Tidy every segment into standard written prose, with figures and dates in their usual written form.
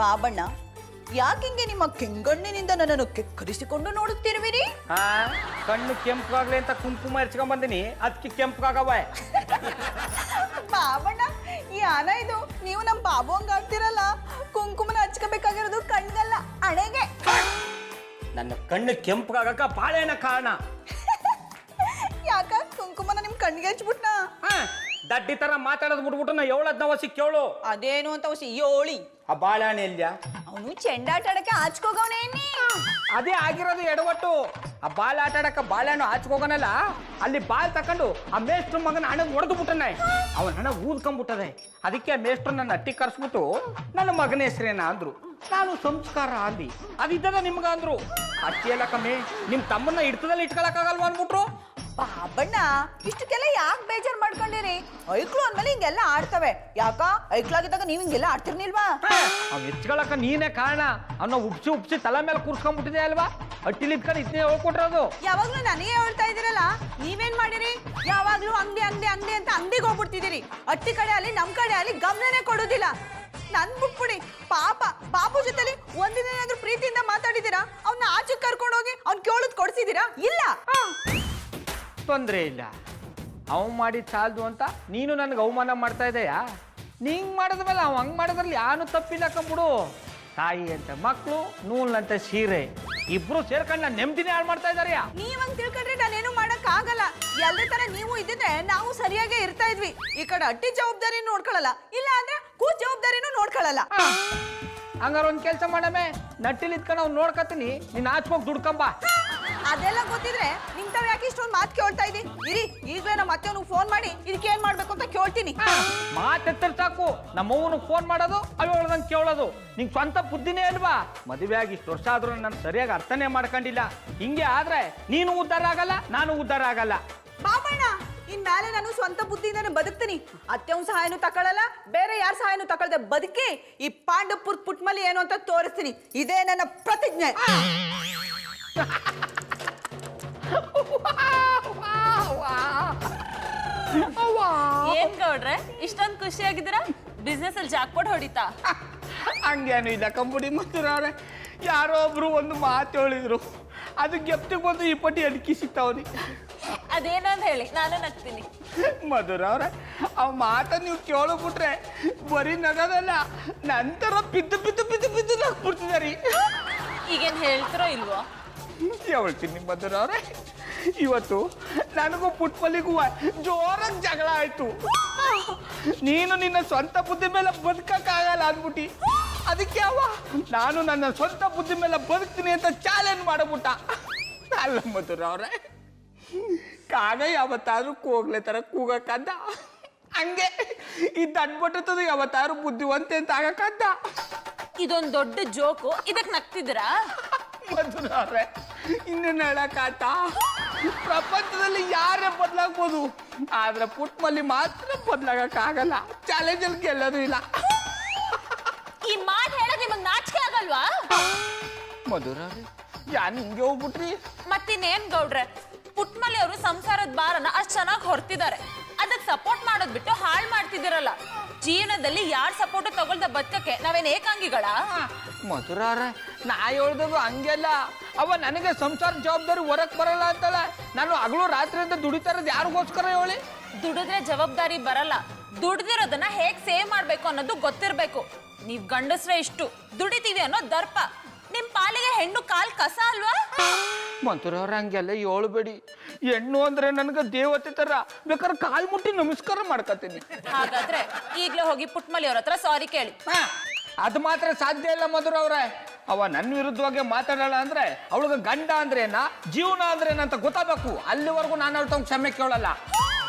ಬಾಬಣ್ಣ ಯಾಕಿಂಗೆ ನಿಮ್ಮ ಕೆಂಗಣ್ಣಿನಿಂದ ನನ್ನನ್ನು ಕೆಕ್ಕರಿಸಿಕೊಂಡು ನೋಡುತ್ತಿರುವಿರಿ? ಕಣ್ಣು ಕೆಂಪಾಗ್ಲಿ ಅಂತ ಕುಂಕುಮ ಹಚ್ಕೊಂಡ್ ಬಂದಿನಿ, ಅದಕ್ಕೆ ಕೆಂಪಾಗವ. ಬಾಬಣ್ಣ ಯಾನ ಇದು? ನೀವು ನಮ್ಮ ಬಾಬು ಹಂಗ ಆಡ್ತಿರಲ್ಲ. ಕುಂಕುಮನ ಹಚ್ಕೋಬೇಕಾಗಿರೋದು ಕಣ್ಗಲ್ಲ, ಹಣೆಗೆ. ನನ್ನ ಕಣ್ಣು ಕೆಂಪಾಗಕ ಬಾಳೆನ ಕಾರಣ. ಯಾಕ ಕುಂಕುಮನ ನಿಮ್ ಕಣ್ಣಿಗೆ ಹಚ್ಬಿಟ್ನ? ದಡ್ಡಿ ತರ ಮಾತಾಡೋದು ಬಿಟ್ಬಿಟ್ಟು ನಾ ಏಳದ್ನ ವಸಿ ಕೇಳು. ಅದೇನು ಅಂತ ಹೊಸಿ ಯೋಳಿ. ಆ ಬಾಳೆಹಣ್ಣು ಎಲ್ಯ? ಅವನು ಚೆಂಡಾಟ ಆಡಕ್ಕೆ ಆಚ್ಕೋಗವನೇ. ಅದೇ ಆಗಿರೋದು ಎಡವಟ್ಟು. ಆ ಬಾಲ್ ಆಟ ಆಡಕ ಬಾಳೆಹಣ್ಣು ಆಚ್ಕೋಗನಲ್ಲ, ಅಲ್ಲಿ ಬಾಲ್ ತಕೊಂಡು ಆ ಮೇಷ್ಟ್ರ ಮಗನ ಹಣ ಹೊಡೆದು ಬಿಟ್ಟನೆ. ಅವನ ಹಣ ಊದ್ಕೊಂಡ್ಬಿಟ್ಟದೆ. ಅದಕ್ಕೆ ಆ ಮೇಷ್ಟ್ರು ನನ್ನ ಅಟ್ಟಿ ಕರ್ಸ್ಬಿಟ್ಟು ನನ್ನ ಮಗನ ಹೆಸರೇನ ಅಂದ್ರು. ನಾನು ಸಂಸ್ಕಾರ ಅಂದಿ. ಅದಿದ್ದದ ನಿಮ್ಗ ಅಂದ್ರು. ಅಷ್ಟೇ ಎಲ್ಲ ಕಮ್ಮಿ, ನಿಮ್ ತಮ್ಮನ್ನ ಹಿಡ್ತದಲ್ಲಿ ಇಟ್ಕೊಳಕ್ಕಾಗಲ್ವ ಅಂದ್ಬಿಟ್ರು. ಬಾಬಣ್ಣ ಇಷ್ಟಕ್ಕೆಲ್ಲ ಯಾಕೆ ಬೇಜಾರ್ ಮಾಡ್ಕೊಂಡಿರಿ? ಐಕ್ಳು ಅಂದ್ಮೇಲೆ ಹಿಂಗೆಲ್ಲ ಆಡ್ತವೆ. ಯಾಕ ಐಕ್ಳಾಗಿದ್ದಾಗ ನೀವ್ ಹಿಂಗೆಲ್ಲ ಆಡ್ತಿರ್ನಿಲ್ವಾ? ಅವ್ ಹೆಚ್ಕೊಳಕ ನೀನೇ ಕಾರಣ. ಅವನ್ನ ಉಪ್ಸಿ ತಲೆ ಮೇಲೆ ಕೂರ್ಸ್ಕೊಂಡ್ಬಿಟ್ಟಿದೆ ಅಲ್ವಾ? ಅಟ್ಟಿಲಿ ಇಟ್ಕೊಂಡು ಇದನ್ನೇ ಹೇಳ್ಕೊಟ್ರದು. ಯಾವಾಗ್ಲೂ ನನಗೆ ಹೇಳ್ತಾ ಇದೀರಲ್ಲ, ನೀವೇನ್ ಮಾಡಿರಿ? ಯಾವಾಗ್ಲೂ ಅಂಗಡಿ ಅಂಗಡಿ ಅಂಗಡಿ ಅಂತ ಅಂಗಡಿಗೆ ಹೋಗ್ಬಿಡ್ತಿದ್ದೀರಿ. ಅಟ್ಟಿ ಕಡೆ ಅಲ್ಲಿ ನಮ್ ಕಡೆ ಅಲ್ಲಿ ಗಮನನೇ ಕೊಡೋದಿಲ್ಲ. ನನ್ ಬಿಟ್ಬಿಡಿ. ಪಾಪ ಬಾಬು ಜೊತೆಲಿ ಒಂದಿನ ಏನಾದ್ರೂ ಪ್ರೀತಿಯಿಂದ ಮಾತಾಡಿದೀರಾ? ಅವ್ನ ಆಚೆ ಕರ್ಕೊಂಡು ಹೋಗಿ ಅವ್ನ್ ಕೇಳೋದ್ ಕೊಡ್ಸಿದೀರಾ? ಇಲ್ಲ. ತೊಂದ್ರೆ ಇಲ್ಲ. ಅವ್ ಮಾಡಿ ಚಾಲ್ದು ಅಂತ ನೀನು ನನ್ಗೆ ಅವಮಾನ ಮಾಡ್ತಾ ಇದೆಯಾ? ನೀಂಗ್ ಮಾಡಿದ್ಮೇಲೆ ಅವ್ ಹಂಗ್ ಮಾಡೋದ್ರಲ್ಲಿ ಯಾನು ತಪ್ಪಿಲ್ಲ ಕಂಬಿಡು. ತಾಯಿ ಅಂತ ಮಕ್ಕಳು, ನೂಲ್ನಂತ ಸೀರೆ, ಇಬ್ರು ಸೇರ್ಕೊಂಡು ನಾನು ನೆಮ್ಮದಿನೇ ಹಾಳು ಮಾಡ್ತಾ ಇದಾರೆ. ನೀವ್ ಹಂಗ್ ತಿಳ್ಕೊಂಡ್ರೆ ನಾನೇನು ಮಾಡಕ್ ಆಗಲ್ಲ. ಎಲ್ಲರ ತರ ನೀವು ಇದ್ದಿದ್ರೆ ನಾವು ಸರಿಯಾಗೇ ಇರ್ತಾ ಇದ್ವಿ. ಈ ಕಡೆ ಅಟ್ಟಿ ಜವಾಬ್ದಾರಿ ನೋಡ್ಕೊಳಲ್ಲ, ಇಲ್ಲ ಅಂದ್ರೆ ಕೂಸ್ ಜವಾಬ್ದಾರಿನೂ ನೋಡ್ಕೊಳಲ್ಲ. ಹಂಗಾರ ಒಂದ್ ಕೆಲ್ಸ ಮಾಡಮೆ, ನಟ್ಟಿಲ್ ಇದ್ಕೊಂಡು ಅವ್ನು ನೋಡ್ಕತೀನಿ, ನೀನ್ ಆಚ್ಕೋಗಿ ದುಡ್ಕೊಂಬ. ಅದೆಲ್ಲ ಗೊತ್ತಿದ್ರೆ ನಿಂತಾವ್ ಯಾಕೆ ಇಷ್ಟೊಂದು ಮಾತು ಕೇಳ್ತಾ ಇದಿ? ಇರಿ ಈಗಲೇ ನಮ್ಮ ಮತ್ತೆ ಫೋನ್ ಮಾಡಿ ಇದಕ್ಕೆ ಏನ್ ಮಾಡ್ಬೇಕು ಅಂತ ಕೇಳ್ತೀನಿ. ಮಾತೆತ್ತರ್ ಸಾಕು. ನಮ್ಮವ್ವನು ಫೋನ್ ಮಾಡೋದು, ಅವಳದಂಗೆ ಕೇಳೋದು. ನಿಂಗೆ ಸ್ವಂತ ಬುದ್ಧಿನೇ ಅಲ್ವಾ? ಮದುವೆ ಆಗಿ ಇಷ್ಟು ವರ್ಷ ಆದ್ರೂ ನಾನು ಸರಿಯಾಗಿ ಅರ್ಥನೇ ಮಾಡ್ಕೊಂಡಿಲ್ಲ. ಹಿಂಗೆ ಆದ್ರೆ ನೀನು ಉದ್ಧಾರ ಆಗಲ್ಲ, ನಾನು ಉದ್ಧಾರ ಆಗಲ್ಲ. ಬಾಬಣ್ಣ ಇನ್ಮೇಲೆ ನಾನು ಸ್ವಂತ ಬುದ್ಧಿಯಿಂದಾನೆ ಬದುಕ್ತೀನಿ. ಅತ್ತೆವ್ ಸಹಾಯನೂ ತಗೊಳ್ಳಲ್ಲ, ಬೇರೆ ಯಾರ ಸಹಾಯನೂ ತಗೊಳ್ದೆ ಬದುಕಿ ಈ ಪಾಂಡವಪುರ ಪುಟ್ಮಲಿ ಏನು ಅಂತ ತೋರಿಸ್ತೀನಿ. ಇದೇ ನನ್ನ ಪ್ರತಿಜ್ಞೆ. ಏನ್ ಗೌಡ್ರೆ ಇಷ್ಟೊಂದು ಖುಷಿಯಾಗಿದ್ದೀರಾ? ಬಿಸ್ನೆಸ್ ಅಲ್ಲಿ ಜಾಕ್ಪಾಟ್ ಹೊಡಿತಾ? ಹಂಗೇನು ಇಲ್ಲ ಕಂಬುಡಿ. ಮತ್ತವ್ರೆ ಯಾರೋ ಒಬ್ರು ಒಂದು ಮಾತು ಹೇಳಿದ್ರು, ಅದು ಗೆಪ್ತಿಗೆ ಬಂದು ಈ ಪಟ್ಟಿ ಅಡಿಕೆ ಸಿಗ್ತಾವ್ರಿ. ಅದೇನು ಅಂತ ಹೇಳಿ ನಾನು ನಗ್ತೀನಿ. ಮಧುರ ಅವ್ರೆ, ಆ ಮಾತ ನೀವು ಕೇಳಬಿಟ್ರೆ ಬರೀ ನಗದಲ್ಲ, ನಂತರ ಬಿದ್ದು ಬಿದ್ದು ಬಿದ್ದು ಬಿದ್ದು ನಗ್ಬಿಡ್ತಿದಾರಿ. ಈಗೇನ್ ಹೇಳ್ತಿರೋ ಇಲ್ವೋ? ಹೇಳ್ತೀನಿ ಮಧುರ ಅವ್ರೆ, ಇವತ್ತು ನನಗೂ ಪುಟ್ಮಲ್ಲಿಗೂ ಜೋರಾಗಿ ಜಗಳ ಆಯ್ತು. ನೀನು ನಿನ್ನ ಸ್ವಂತ ಬುದ್ಧಿ ಮೇಲೆ ಬದುಕಕ್ಕಾಗಲ್ಲ ಅಂದ್ಬಿಟ್ಟಿ. ಅದಕ್ಕೆ ನಾನು ನನ್ನ ಸ್ವಂತ ಬುದ್ಧಿ ಮೇಲೆ ಬದುಕ್ತೀನಿ ಅಂತ ಚಾಲೆಂಜ್ ಮಾಡಬಿಟ್ಟ. ಅಲ್ಲ ಮಧುರ ಅವ್ರೆ, ಕಾಗ ಯಾವತ್ತಾದ್ರೂ ಕೂಗ್ಲೆ ತರ ಕೂಗಕ್ಕಂದ, ಹಂಗೆ ಈ ದಡ್ಬಟ್ಟದ ಯಾವತ್ತಾದ್ರೂ ಬುದ್ಧಿವಂತೆ ಅಂತ ಆಗಕ್ಕಂದ. ಇದೊಂದು ದೊಡ್ಡ ಜೋಕು, ಇದಕ್ ನಗ್ತಿದ್ದೀರಾ? ಮಧುರ ಅವ್ರೆ, ಇನ್ನೇನು ಹೇಳಕ್ಕಾತ? ಪ್ರಪಂಚದಲ್ಲಿ ಯಾರೇ ಬದಲಾಗ್ಬೋದು, ಆದ್ರೆ ಪುಟ್ಮಲ್ಲಿ ಮಾತ್ರ ಬದಲಾಗಕ್ಕಾಗಲ್ಲ. ಚಾಲೆಂಜಲ್ಲಿ ಗೆಲ್ಲೋದು ಇಲ್ಲ. ಈ ಮಾತು ಹೇಳಕ್ ನಿಮಗ್ ನಾಚಿಕೆ ಆಗಲ್ವಾ? ಮಧುರ ಯಾನ್ ಹಿಂಗೆ ಹೋಗ್ಬಿಟ್ರಿ? ಮತ್ತಿನ್ನೇನ್ ಗೌಡ್ರೆ, ಪುಟ್ಮಲಿ ಅವರು ಸಂಸಾರದ ಭಾರನ ಅಷ್ಟ್ ಚೆನ್ನಾಗಿ ಹೊರ್ತಿದ್ದಾರೆ. ಅದಕ್ಕೆ ಸಪೋರ್ಟ್ ಮಾಡೋದ್ ಬಿಟ್ಟು ಹಾಳು ಮಾಡ್ತಿದ್ದೀರಲ್ಲ. ಜೀವನದಲ್ಲಿ ಯಾರ್ ಸಪೋರ್ಟ್ ತಗೊಳ್ದ ಬದುಕಕ್ಕೆ ನಾವೇನ್ ಏಕಾಂಗಿಗಳ? ಮಧುರ ನಾ ಹೇಳ್ದದು ಹಂಗೆಲ್ಲ. ಅವ ನನಗೆ ಸಂಸಾರ ಜವಾಬ್ದಾರಿ ಹೊರಕ್ ಬರಲ್ಲ ಅಂತಲ್ಲ. ನಾನು ಹಗಲು ರಾತ್ರಿ ಅಂತ ದುಡಿತಾರದ್ ಯಾರಿಗೋಸ್ಕರ ಹೇಳಿ? ದುಡಿದ್ರೆ ಜವಾಬ್ದಾರಿ ಬರಲ್ಲ, ದುಡ್ದಿರೋದನ್ನ ಹೇಗ್ ಸೇವ್ ಮಾಡ್ಬೇಕು ಅನ್ನೋದು ಗೊತ್ತಿರ್ಬೇಕು. ನೀವ್ ಗಂಡಸ್ರೆ ಇಷ್ಟು ದುಡಿತೀವಿ ಅನ್ನೋ ದರ್ಪ. ನಿಮ್ ಪಾಲಿಗೆ ಹೆಣ್ಣು ಕಾಲ್ ಕಸ ಅಲ್ವಾ? ಮಧುರ ಹಂಗೆಲ್ಲ ಹೇಳ್ಬೇಡಿ. ಹೆಣ್ಣು ಅಂದ್ರೆ ನನ್ಗೆ ದೇವತೆ ತರ, ಬೇಕಾದ್ರೆ ಕಾಲ್ ಮುಟ್ಟಿ ನಮಸ್ಕಾರ ಮಾಡ್ಕತೀನಿ. ಹಾಗಾದ್ರೆ ಈಗ್ಲೇ ಹೋಗಿ ಪುಟ್ಮಲಿ ಅವ್ರ ಹತ್ರ ಸಾರಿ ಕೇಳಿ. ಅದು ಮಾತ್ರ ಸಾಧ್ಯ ಇಲ್ಲ ಮಧುರ ಅವ್ರೆ. ಅವ ನನ್ನ ವಿರುದ್ಧವಾಗಿ ಮಾತಾಡಲ್ಲ ಅಂದ್ರೆ ಅವಳಿಗೆ ಗಂಡ ಅಂದ್ರೇನ, ಜೀವನ ಅಂದ್ರೇನಂತ ಗೊತ್ತಾಗಬೇಕು. ಅಲ್ಲಿವರೆಗೂ ನಾನು ಅವಳ ಕ್ಷಮೆ ಕೇಳಲ್ಲ.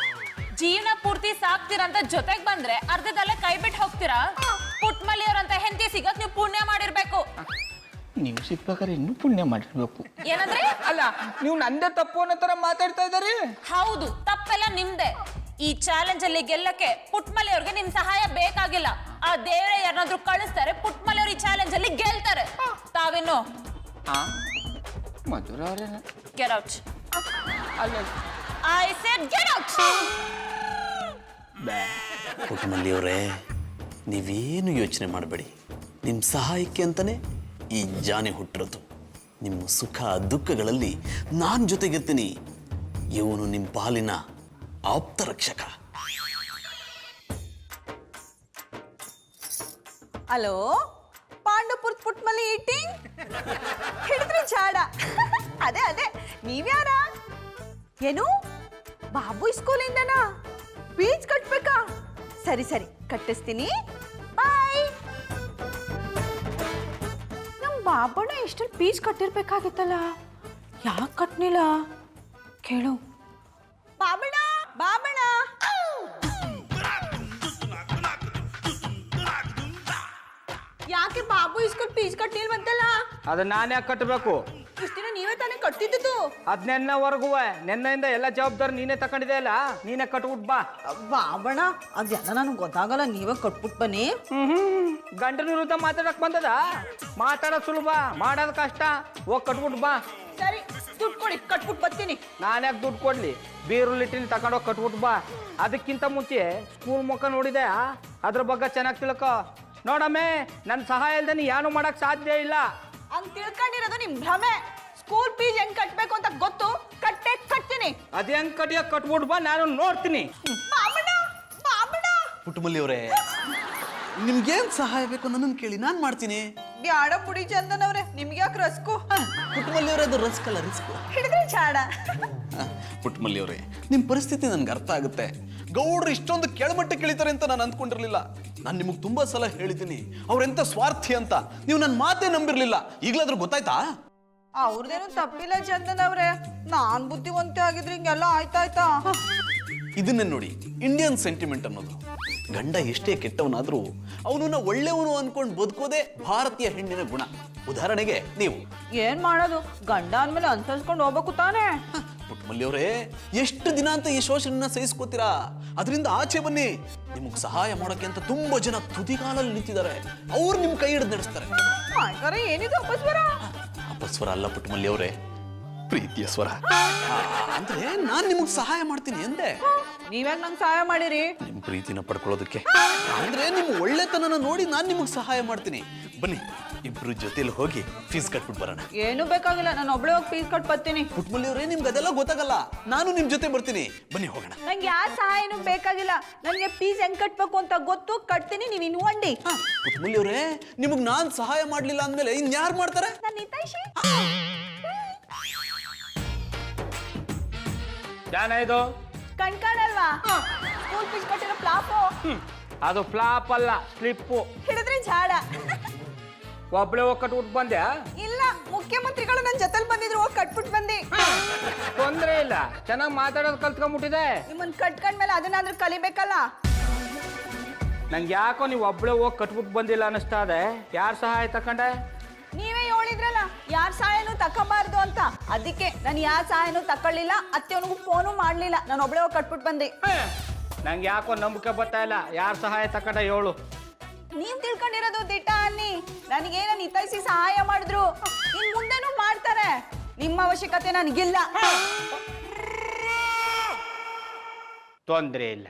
ಜೀವನ ಪೂರ್ತಿ ಸಾಕ್ತಿರಂತ ಜೊತೆಗ್ ಬಂದ್ರೆ ಅರ್ಧದಲ್ಲೇ ಕೈ ಬಿಟ್ಟು ಹೋಗ್ತೀರಾ? ಪುಟ್ಮಲಿ ಅವ್ರಂತ ಹೆಂಡತಿ ಸಿಗಕ್ ನೀವು ಪುಣ್ಯ ಮಾಡಿರ್ಬೇಕು. ನೀವು ಸಿಗ್ಬೇಕಾದ್ರೆ ಇನ್ನೂ ಪುಣ್ಯ ಮಾಡಿರ್ಬೇಕು. ಏನಂದ್ರೆ? ಅಲ್ಲ, ನೀವು ನಂದೇ ತಪ್ಪು ಅನ್ನೋ ತರ ಮಾತಾಡ್ತಾ ಇದ್ದಾರಿ. ಹೌದು, ತಪ್ಪೆಲ್ಲ ನಿಮ್ದೆ. ಈ ಚಾಲೆಂಜ್ ಅಲ್ಲಿ ಗೆಲ್ಲಕ್ಕೆ ಪುಟ್ಮಲಿ ಅವ್ರಿಗೆ ನಿಮ್ ಸಹಾಯ ಬೇಕಾಗಿಲ್ಲ. ಆ ದೇವರೇ ಯಾರನ್ನಾದ್ರೂ ಕಳಿಸ್ತಾರೆ, ಪುಟ್ಮಲಿ ಅವ್ರು ಈ ಚಾಲೆಂಜ್ ಅಲ್ಲಿ ಗೆಲ್ತಾರೆ. ತಾವೇನು ಮಧುರ ಅವರೇ ಗೆಟ್ ಔಟ್. ಅಲ್ಲ, ಐ ಸೆಡ್ ಗೆಟ್ ಔಟ್. ಪುಟ್ಮಲ್ಲಿ ಅವರೇ, ನೀವೇನು ಯೋಚನೆ ಮಾಡಬೇಡಿ. ನಿಮ್ಮ ಸಹಾಯಕ್ಕೆ ಅಂತಲೇ ಈ ಜಾನೆ ಹುಟ್ಟಿರೋದು. ನಿಮ್ಮ ಸುಖ ದುಃಖಗಳಲ್ಲಿ ನಾನು ಜೊತೆಗಿರ್ತೀನಿ. ಇವನು ನಿಮ್ಮ ಪಾಲಿನ ಆಪ್ತ ರಕ್ಷಕ. ಹಲೋ, ಪಾಂಡವಪುರದ ಪುಟ್ಮಲ್ಲಿ ಈಟಿಂಗ್ ಹಿಡಿದ್ರಿ ಚಾಡ. ಅದೇ ನೀವ್ಯಾರ? ಏನು ಬಾಬು ಸ್ಕೂಲಿಂದನಾ? ಫೀಸ್ ಕಟ್ಬೇಕಾ? ಸರಿ ಕಟ್ಟಿಸ್ತೀನಿ, ಬಾಯ್. ನಮ್ ಬಾಬಣ್ಣ ಎಷ್ಟೊಂದು ಫೀಸ್ ಕಟ್ಟಿರ್ಬೇಕಾಗಿತ್ತಲ್ಲ, ಯಾಕೆ ಕಟ್ನಿಲ್ಲ ಕೇಳು. ಬಾಬಣ್ಣ ಯಾಕೆ ಬಾಬು ಇಸ್ಕೊಂಡು ಫೀಸ್ ಕಟ್ಟಿಲ್ವಂತಲ್ಲ? ಅದು ನಾನು ಯಾಕೆ ಕಟ್ಟಬೇಕು? ಇಷ್ಟು ದಿನ ನೀವೇ ತಾನೇ ಕಟ್ಟಿದ್ದು. ಅದ್ ನೆನ್ನವರೆಗೂ ನೆನ್ನೆಯಿಂದ ಎಲ್ಲ ಜವಾಬ್ದಾರಿ ನೀನೇ ತಕೊಂಡಿದೆ ಅಲ್ಲ, ನೀನೇ ಕಟ್ಬಿಟ್ ಬಾ. ಬಾಬಣ್ಣ ಅದೆಲ್ಲ ನನಗೆ ಗೊತ್ತಾಗಲ್ಲ, ನೀವೇ ಕಟ್ಬಿಟ್ಟು ಬನ್ನಿ. ಗಂಡನ ವಿರುದ್ಧ ಮಾತಾಡಕ್ ಬಂದದ? ಮಾತಾಡೋದು ಸುಲಭ, ಮಾಡೋದು ಕಷ್ಟ. ಹೋಗಿ ಕಟ್ಬಿಟ್ ಬಾ. ಸರಿ, ದುಡ್ಡು ಕೊಡಿ, ಕಟ್ಬಿಟ್ಟು ಬರ್ತೀನಿ. ನಾನ್ಯಾಕೆ ದುಡ್ಡು ಕೊಡ್ಲಿ? ಬೀರುಲಿಟ್ಟಿನ ತಗೊಂಡೋಗಿ ಕಟ್ಬಿಟ್ ಬಾ. ಅದಕ್ಕಿಂತ ಮುಂಚೆ ಸ್ಕೂಲ್ ಮುಖ ನೋಡಿದೆ, ಅದ್ರ ಬಗ್ಗೆ ಚೆನ್ನಾಗಿ ತಿಳ್ಕೊ. ನೋಡಮ್ಮೆ, ನನ್ನ ಸಹಾಯ ಇಲ್ದೆ ನೀ ಏನು ಮಾಡಕ್ ಸಾಧ್ಯ ಇಲ್ಲ. ಹಂಗ್ ತಿಳ್ಕೊಂಡಿರೋದು ನಿಮ್ ಭ್ರಮೆ. ಸ್ಕೂಲ್ ಫೀಸ್ ಹೆಂಗ್ ಕಟ್ಬೇಕು ಅಂತ ಗೊತ್ತು, ಕಟ್ತೀನಿ. ಅದ್ ಹೆಂಗ್ ಕಟ್ಟಿಯೋ ಕಟ್ಬಿಟ್ ಬಾ, ನಾನು ನೋಡ್ತೀನಿ. ಬಾಬಣ್ಣ ಪುಟ್ಟಮಲ್ಲಿ ಅವರೇ, ನಿಮ್ಗೇನ್ ಸಹಾಯ ಬೇಕು ನನ್ನನ್ನು ಕೇಳಿ, ನಾನು ಮಾಡ್ತೀನಿ. ಬ್ಯಾಡ ಪುಡಿ ಚಂದನ್ ಅವ್ರೆ, ನಿಮ್ಗೆ ಯಾಕೆ ರಸ್ಕು? ಪುಟ್ಟಮಲ್ಲಿ ಅವರೇ, ಅದು ರಸ್ಕ್ ಅಲ್ಲ, ರಿಸ್ಕ್. ಹಿಡಿದ್ರೆ ಚಾಡ. ಪುಟ್ಟಮಲ್ಲಿ ಅವರೇ, ನಿಮ್ಮ ಪರಿಸ್ಥಿತಿ ನನ್ಗೆ ಅರ್ಥ ಆಗುತ್ತೆ. ಗೌಡ್ರು ಇಷ್ಟೊಂದು ಕೆಳಮಟ್ಟ ಕೇಳಿತಾರೆ ಅಂತ ನಾನು ಅಂದ್ಕೊಂಡಿರ್ಲಿಲ್ಲ. ನಾನು ನಿಮಗೆ ತುಂಬಾ ಸಲ ಹೇಳಿದ್ದೀನಿ ಅವ್ರೆಂತ ಸ್ವಾರ್ಥಿ ಅಂತ. ನೀವು ನನ್ನ ಮಾತೇ ನಂಬಿರ್ಲಿಲ್ಲ. ಈಗಲಾದ್ರೂ ಗೊತ್ತಾಯ್ತಾ? ಅವ್ರದೇನು ತಪ್ಪಿಲ್ಲ ಚಂದನ್ ಅವ್ರೆ, ನಾನ್ ಬುದ್ಧಿವಂತೆ ಆಗಿದ್ರೆ ಹಿಂಗೆಲ್ಲ ಆಯ್ತಾಯ್ತಾ? ಇದನ್ನೇ ನೋಡಿ ಇಂಡಿಯನ್ ಸೆಂಟಿಮೆಂಟ್ ಅನ್ನೋದು. ಗಂಡ ಎಷ್ಟೇ ಕೆಟ್ಟವನಾದ್ರೂ ಅವನನ್ನ ಒಳ್ಳೆಯವನು ಅನ್ಕೊಂಡು ಬದುಕೋದೇ ಭಾರತೀಯ ಹೆಣ್ಣಿನ ಗುಣ. ಉದಾಹರಣೆಗೆ ನೀವು ಏನ್ ಮಾಡೋದು, ಗಂಡ ಅಂದ್ಮೇಲೆ ಅನ್ಸರ್ಸ್ಕೊಂಡು ಹೋಗ್ಬೇಕು ತಾನೇ. ಪುಟ್ಟಮಲ್ಲಿ ಅವರೇ, ಎಷ್ಟು ದಿನ ಅಂತ ಈ ಶೋಷಣೆನ ಸಹಿಸ್ಕೋತೀರಾ? ಅದರಿಂದ ಆಚೆ ಬನ್ನಿ. ನಿಮಗೆ ಸಹಾಯ ಮಾಡೋಕೆ ಅಂತ ತುಂಬಾ ಜನ ತುದಿಗಾಲಲ್ಲಿ ನಿಂತಿದ್ದಾರೆ. ಅವ್ರು ನಿಮ್ ಕೈ ಹಿಡಿದು ನಡೆಸ್ತಾರೆ. ಏನಿದು ಅಪಸ್ವರ? ಅಪಸ್ವರ ಅಲ್ಲ ಪುಟ್ಟಮಲ್ಲಿ ಅವರೇ, ಪ್ರೀತಿಯ ಸ್ವರ. ಅಂದ್ರೆ ನಾನ್ ನಿಮಗ್ ಸಹಾಯ ಮಾಡ್ತೀನಿ ಅಂದೆ. ನೀವ್ಯಾಗ ನಂಗೆ ಸಹಾಯ ಮಾಡಿರಿ? ನಿಮ್ ಪ್ರೀತಿನ ಪಡ್ಕೊಳ್ಳೋದಕ್ಕೆ. ಅಂದ್ರೆ ನಿಮ್ ಒಳ್ಳೆತನನ ನೋಡಿ ನಾನ್ ನಿಮಗ್ ಸಹಾಯ ಮಾಡ್ತೀನಿ. ಬನ್ನಿ, ಇಬ್ರು ಜೊತೆಲಿ ಹೋಗಿ ಫೀಸ್ ಕಟ್ಬಿಟ್ಟು ಬರೋಣ. ಏನು ಬೇಕಾಗಿಲ್ಲ, ನಾನು ಒಬ್ಳೆ ಹೋಗಿ ಫೀಸ್ ಕಟ್ ಬರ್ತೀನಿ. ಪುಟ್ಮಲ್ಲಿ ಅವರೇ, ನಿಮ್ಗೆ ಅದೆಲ್ಲ ಗೊತ್ತಾಗಲ್ಲ. ನಾನು ನಿಮ್ ಜೊತೆ ಬರ್ತೀನಿ. ಬನ್ನಿ ಹೋಗೋಣ. ನಂಗೆ ಯಾವ ಸಹಾಯನೂ ಬೇಕಾಗಿಲ್ಲ. ನನಗೆ ಫೀಸ್ ಹೆಂಗ್ ಕಟ್ಬೇಕು ಅಂತ ಗೊತ್ತು, ಕಟ್ತೀನಿ. ನೀವು ಇನ್ವಂಡಿ. ಪುಟ್ಮಲ್ಲಿ ಅವರೇ, ನಿಮಗ್ ನಾನ್ ಸಹಾಯ ಮಾಡ್ಲಿಲ್ಲ ಅಂದ್ಮೇಲೆ ಇನ್ಯಾರು ಮಾಡ್ತಾರೆ? ನನ್ನ ಹಿತೈಷಿ. ಜಾನ ಇದು ಕಣ್ಕಾಣಲ್ವಾ? ಸ್ಕೂಲ್ ಫೀಸ್ ಕಟ್ಟಿರೋ ಪ್ಲಾಪು. ಅದು ಫ್ಲಾಪ್ ಅಲ್ಲ, ಸ್ಲಿಪ್ಪು. ಹಿಡಿದ್ರೆ ಝಾಡ. ಒಬ್ಳೆ ಹೋಗಿ ಕಟ್ಬಿಟ್ಟು ಬಂದೆ? ಇಲ್ಲ, ಮುಖ್ಯಮಂತ್ರಿಗಳು ನನ್ನ ಜೊತೆಲಿ ಬಂದಿದ್ರು, ಹೋಗಿ ಕಟ್ಬಿಟ್ಟು ಬಂದಿ. ತೊಂದ್ರೆ ಇಲ್ಲ, ಚೆನ್ನಾಗಿ ಮಾತಾಡೋದು ಕಲ್ತ್ಕೊಂಡ್ಬಿಟ್ಟಿದೆ. ನಿಮ್ಮನ್ ಕಟ್ಕೊಂಡ್ಮೇಲೆ ಅದನ್ನಾದ್ರೂ ಕಲಿಬೇಕಲ್ಲ. ನಂಗೆ ಯಾಕೋ ನೀವು ಒಬ್ಳೆ ಹೋಗಿ ಕಟ್ಬಿಟ್ಟು ಬಂದಿಲ್ಲ ಅನಿಸ್ತಾ ಇದೆ. ಯಾರ ಸಹಾಯ ತಕೊಂಡೆ? ನೀವೇ ಹೇಳಿದ್ರಲ್ಲ ಯಾರ ಸಹಾಯನೂ ತಕೋಬಾರ್ದು ಅಂತ. ಅದಕ್ಕೆ ನಾನು ಯಾರ ಸಹಾಯನೂ ತಕೊಳ್ಳಿಲ್ಲ. ಅತ್ತೆಯವನಿಗೂ ಫೋನು ಮಾಡ್ಲಿಲ್ಲ, ನಾನು ಒಬ್ಳೆ ಹೋಗಿ ಕಟ್ಬಿಟ್ಟು ಬಂದೆ. ನಂಗೆ ಯಾಕೋ ನಂಬಿಕೆ ಬರ್ತಾ ಇಲ್ಲ. ಯಾರ ಸಹಾಯ ತಕೊಂಡೆ ಹೇಳು. ನೀವ್ ತಿಳ್ಕೊಂಡಿರೋದು ದಿಟ್ಟ ಅನ್ನಿ. ನನಗೆ ನನ್ನ ಹಿತೈಷಿ ಸಹಾಯ ಮಾಡಿದ್ರು, ಇನ್ ಮುಂದೆನೂ ಮಾಡ್ತಾರೆ. ನಿಮ್ಮ ಅವಶ್ಯಕತೆ ನನಗಿಲ್ಲ. ತೊಂದರೆ ಇಲ್ಲ.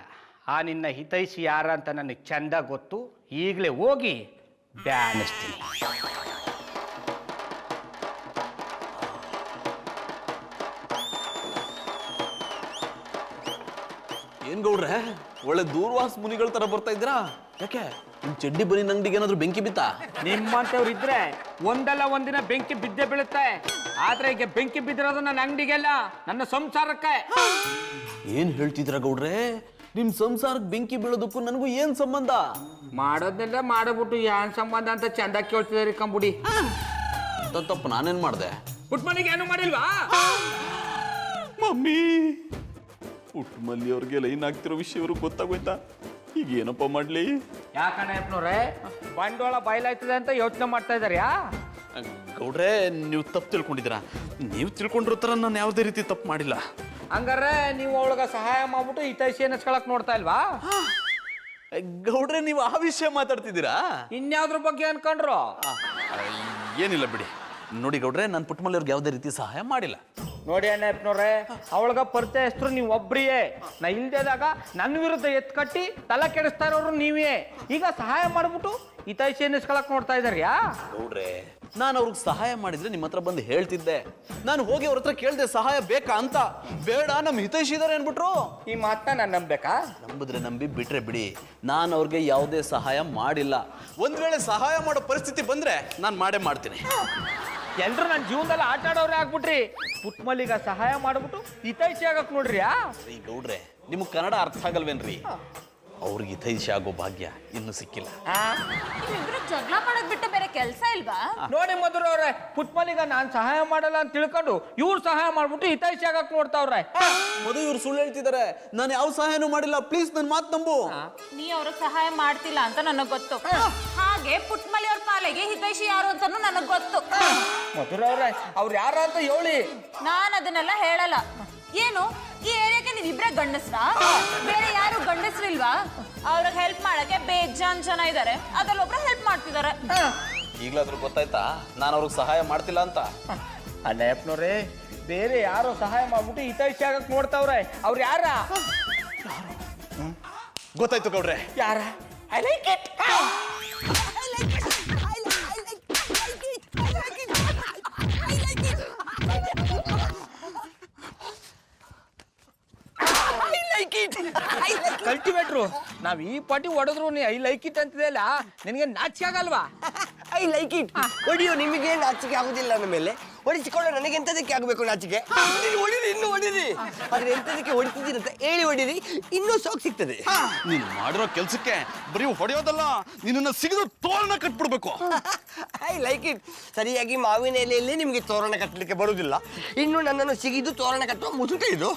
ಆ ನಿನ್ನ ಹಿತೈಷಿ ಯಾರ ಅಂತ ನನಗೆ ಚಂದ ಗೊತ್ತು. ಈಗಲೇ ಹೋಗಿ ಬ್ಯಾನಿಸ್ತೀನಿ. ಏನ್ ಗೌಡ್ರೆ, ಒಳ್ಳೆ ದೂರ್ವಾಸ ಮುನಿಗಳ ತರ ಬರ್ತಾ ಇದ್ರಾ? ಯಾಕೆ ನಿಮ್ ಚಡ್ಡಿ ಬನ್ನಿ ಅಂಗಡಿಗೆ ಏನಾದ್ರು ಬೆಂಕಿ ಬಿತ್ತಾ? ನಿಮ್ಮಂತವ್ರು ಇದ್ರೆ ಒಂದಲ್ಲ ಒಂದಿನ ಬೆಂಕಿ ಬಿದ್ದೇ ಬೀಳುತ್ತೆ. ಆದ್ರೆ ಈಗ ಬೆಂಕಿ ಬಿದ್ದಿರೋದು ನನ್ನ ಅಂಗಡಿಗೆಲ್ಲ, ನನ್ನ ಸಂಸಾರಕ್ಕೆ. ಏನ್ ಹೇಳ್ತಿದ್ರ ಗೌಡ್ರೆ? ನಿಮ್ ಸಂಸಾರಕ್ಕೆ ಬೆಂಕಿ ಬೀಳೋದಕ್ಕೂ ನನಗೂ ಏನ್ ಸಂಬಂಧ? ಮಾಡೋದನ್ನೆಲ್ಲ ಮಾಡಬಿಟ್ಟು ಏನ್ ಸಂಬಂಧ ಅಂತ ಚಂದ ಕೇಳ್ತಿದಾರೆ ಕಂಬುಡಿ. ತಪ್ಪು ನಾನೇನ್ ಮಾಡ್ದೆ? ಪುಟ್ಮನಿಗೆ ಏನು ಮಾಡಿಲ್ವಾ? ಮಮ್ಮಿ, ಪುಟ್ಮಲ್ಲಿ ಅವ್ರಿಗೆ ಲೈನ್ ಆಗ್ತಿರೋ ವಿಷಯ ಇವ್ರಿಗೆ ಗೊತ್ತಾಗೋಯ್ತಾ? ಈಗ ಏನಪ್ಪ ಮಾಡ್ಲಿ? ಯಾಕಣ್ಣ ಯಪ್ನವ್ರೆ, ಬಂಡವಾಳ ಬಯಲಾಯ್ತದೆ ಅಂತ ಯೋಚನೆ ಮಾಡ್ತಾ ಇದಾರ್ಯಾ? ಗೌಡ್ರೆ, ನೀವು ತಪ್ಪು ತಿಳ್ಕೊಂಡಿದ್ದೀರಾ. ನೀವು ತಿಳ್ಕೊಂಡಿರೋ ಥರ ನಾನು ಯಾವುದೇ ರೀತಿ ತಪ್ಪು ಮಾಡಿಲ್ಲ. ಹಂಗಾರೆ ನೀವು ಅವಳಿಗೆ ಸಹಾಯ ಮಾಡ್ಬಿಟ್ಟು ಹಿತೈಷಿ ಅನ್ನಿಸ್ಕೊಳಕ್ ನೋಡ್ತಾ ಇಲ್ವಾ? ಗೌಡ್ರೆ, ನೀವು ಆ ವಿಷಯ ಮಾತಾಡ್ತಿದ್ದೀರಾ? ಇನ್ಯಾವ್ದ್ರ ಬಗ್ಗೆ ಅನ್ಕೊಂಡ್ರು? ಏನಿಲ್ಲ ಬಿಡಿ. ನೋಡಿ ಗೌಡ್ರೆ, ನಾನು ಪುಟ್ಟಮಲ್ಲಿ ಅವ್ರಿಗೆ ಯಾವುದೇ ರೀತಿ ಸಹಾಯ ಮಾಡಿಲ್ಲ. ನೋಡಿ ಅಣ್ಣಪ್ಪನವ್ರೆ, ಅವಳಗ ಪರಿಚಯಸ್ಥರು ನೀವು ಒಬ್ರಿಯೇ. ನಾ ಇಲ್ದೇದಾಗ ನನ್ನ ವಿರುದ್ಧ ಎತ್ ಕಟ್ಟಿ ತಲೆ ಕೆಡಿಸ್ತಾ ಇರೋರು ನೀವೇ. ಈಗ ಸಹಾಯ ಮಾಡ್ಬಿಟ್ಟು ಹಿತೈಷಿ ಅನ್ನಿಸ್ಕೊಳಕ್ ನೋಡ್ತಾ ಇದಾರ್ಯಾ? ನೋಡ್ರೆ, ನಾನು ಅವ್ರಿಗೆ ಸಹಾಯ ಮಾಡಿದ್ರೆ ನಿಮ್ಮ ಹತ್ರ ಬಂದು ಹೇಳ್ತಿದ್ದೆ. ನಾನು ಹೋಗಿ ಅವ್ರ ಹತ್ರ ಕೇಳ್ದೆ ಸಹಾಯ ಬೇಕಾ ಅಂತ. ಬೇಡ, ನಮ್ಮ ಹಿತೈಷಿ ಇದಾರೆ ಅನ್ಬಿಟ್ರು. ಈ ಮಾತನ್ನ ನಾನು ನಂಬೇಕಾ? ನಂಬಿದ್ರೆ ನಂಬಿ, ಬಿಟ್ರೆ ಬಿಡಿ. ನಾನು ಅವ್ರಿಗೆ ಯಾವುದೇ ಸಹಾಯ ಮಾಡಿಲ್ಲ. ಒಂದ್ ವೇಳೆ ಸಹಾಯ ಮಾಡೋ ಪರಿಸ್ಥಿತಿ ಬಂದ್ರೆ ನಾನು ಮಾಡೇ ಮಾಡ್ತೀನಿ. ಎಲ್ರು ನನ್ನ ಜೀವನದಲ್ಲಿ ಆಟ ಆಡೋರೇ ಆಗ್ಬಿಟ್ರಿ. ಪುಟ್ಮಲ್ಲಿಗ ಸಹಾಯ ಮಾಡ್ಬಿಟ್ಟು ಹಿತೈಷಿ ಆಗಕ್ ನೋಡ್ರಿಯಾ? ಈ ಗೌಡ್ರೆ, ನಿಮಗೆ ಕನ್ನಡ ಅರ್ಥ ಆಗಲ್ವೇನ್ರಿ? ಅವ್ರಿಗೆ ಹಿತೈಷಿ ಆಗೋ ಭಾಗ್ಯ ಇನ್ನೂ ಸಿಕ್ಕಿಲ್ಲ. ನೀವಿಬ್ರು ಜಗಳ ಮಾಡಕ್ ಬಿಟ್ಟು ಬೇರೆ ಕೆಲ್ಸ ಇಲ್ವಾ? ನೋಡಿ ಮಧುರ ಅವ್ರೆ, ಪುಟ್ಮಲ್ಲಿಗ ನಾನ್ ಸಹಾಯ ಮಾಡಲ್ಲ ಅಂತ ತಿಳ್ಕೊಂಡು ಇವ್ರು ಸಹಾಯ ಮಾಡ್ಬಿಟ್ಟು ಹಿತೈಷಿ ಆಗಕ್ ನೋಡ್ತಾವ್ರೆ. ಮಧು, ಇವ್ರು ಸುಳ್ಳು ಹೇಳ್ತಿದ್ದಾರೆ. ನಾನು ಯಾವ ಸಹಾಯನೂ ಮಾಡಿಲ್ಲ. ಪ್ಲೀಸ್ ನನ್ನ ಮಾತು ನಂಬು. ನೀ ಅವ್ರಿಗೆ ಸಹಾಯ ಮಾಡ್ತಿಲ್ಲ ಅಂತ ನನಗ್ ಗೊತ್ತು. ಹಾಗೆ ಪುಟ್ಮಲಿ ಅವ್ರ ಪಾಲೆಗೆ ಹಿತೈಷಿ ಯಾರು ಅಂತಾನು ನನಗ್ ಗೊತ್ತು. ಮಧುರ ಅವ್ರೆ, ಅವ್ರು ಯಾರ ಅಂತ ಹೇಳಿ. ನಾನ್ ಅದನ್ನೆಲ್ಲ ಹೇಳಲ್ಲ. ಏನು ಈ ಏರಿಯಾಗೆ ನೀವಿಬ್ರೇ ಗಂಡಸ್ರಾ? ಬೇರೆ ಯಾರು ಗಂಡಸ್ರಿಲ್ವಾ? ಅವ್ರಿಗೆ ಹೆಲ್ಪ್ ಮಾಡಕ್ಕೆ ಬೇಜಾನ್ ಜನ ಇದಾರೆ, ಅದ್ರಲ್ಲಿ ಒಬ್ರು ಹೆಲ್ಪ್ ಮಾಡ್ತಿದಾರೆ. ಈಗ್ಲಾದ್ರೂ ಗೊತ್ತಾಯ್ತಾ ನಾನು ಅವ್ರಿಗೆ ಸಹಾಯ ಮಾಡ್ತಿಲ್ಲ ಅಂತ? ಅಣ್ಣಪ್ಪನವ್ರೆ, ಬೇರೆ ಯಾರೋ ಸಹಾಯ ಮಾಡ್ಬಿಟ್ಟು ಹಿತೈಷಿ ಆಗಕ್ ನೋಡ್ತಾವ್ರೆ. ಅವ್ರು ಯಾರ? ಗೊತ್ತಾಯ್ತು ಗೌಡ್ರೆ. ಯಾರ? I like it. ಕಲ್ಟಿವೇಟ್ರು, ನಾವ್ ಈ ಪಾಟಿ ಹೊಡೆದ್ರು ನೀ ಐ ಲೈಕ್ ಇಟ್ ಅಂತಿದೆಯಲ್ಲ, ನಿನಗೆ ನಾಚಿಕೆ ಆಗಲ್ವಾ? I like it. ಹೊಡಿಯೋ, ನಿಮಗೆ ನಾಚಿಕೆ ಆಗುದಿಲ್ಲ ನನ್ನ ಮೇಲೆ. ಹೊಡಿಸಿಕೊಳ್ಳೋ, ನನಗೆ ಎಂತದಕ್ಕೆ ಆಗಬೇಕು ನಾಚಿಕೆ? ಹೊಡಿರಿ, ಇನ್ನೂ ಹೊಡಿರಿ. ಆದ್ರೆ ಎಂತದಕ್ಕೆ ಹೊಡಿತಿದ್ದೀರಿ ಅಂತ ಹೇಳಿ ಹೊಡಿರಿ, ಇನ್ನೂ ಸೋಕ್ ಸಿಗ್ತದೆ. ನೀನು ಮಾಡಿರೋ ಕೆಲ್ಸಕ್ಕೆ ಬರೀ ಹೊಡೆಯೋದಲ್ಲ, ನಿನ್ನ ಸಿಗದು ತೋರಣ ಕಟ್ಬಿಡ್ಬೇಕು. I like it. ಸರಿಯಾಗಿ ಮಾವಿನ ಎಲೆಯಲ್ಲಿ ನಿಮಗೆ ತೋರಣ ಕಟ್ಟಲಿಕ್ಕೆ ಬರುವುದಿಲ್ಲ, ಇನ್ನು ನನ್ನನ್ನು ಸಿಗಿದು ತೋರಣ ಕಟ್ಟುವ ಮುಸುಕ ಇದು.